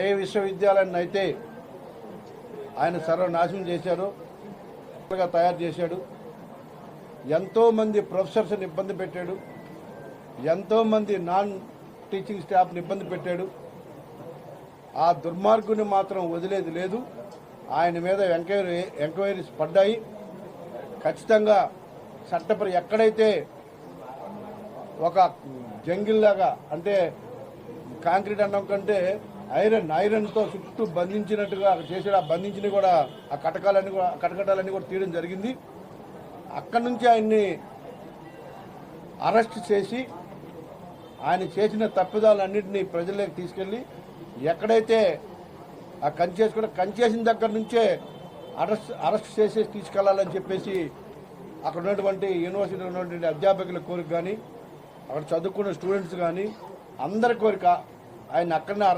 ఏ విశ్వవిద్యాలయాన్ని అయితే ఆయన సర్వనాశనం చేశారో తయారు చేశాడు. ఎంతోమంది ప్రొఫెసర్స్ని ఇబ్బంది పెట్టాడు. ఎంతోమంది నాన్ టీచింగ్ స్టాఫ్ని ఇబ్బంది పెట్టాడు. ఆ దుర్మార్గుని మాత్రం వదిలేది లేదు. ఆయన మీద ఎంక్వైరీస్ పడ్డాయి. ఖచ్చితంగా చట్టపరి ఎక్కడైతే ఒక జంగిల్లాగా అంటే కాంక్రీట్ అన్నం కంటే ఐరన్తో చుట్టూ బంధించినట్టుగా చేసాడు. ఆ బంధించిన కూడా ఆ కటకటాలన్నీ కూడా తీయడం జరిగింది. అక్కడి నుంచి ఆయన్ని అరెస్ట్ చేసి ఆయన చేసిన తప్పిదాలన్నింటినీ ప్రజల్లోకి తీసుకెళ్ళి ఎక్కడైతే ఆ కంచేసిన దగ్గర నుంచే అరెస్ట్ చేసి తీసుకెళ్లాలని చెప్పేసి అక్కడ ఉన్నటువంటి యూనివర్సిటీలో ఉన్నటువంటి అధ్యాపకుల కోరిక కానీ అక్కడ చదువుకున్న స్టూడెంట్స్ కానీ అందరి కోరిక ఆయన అక్కడనే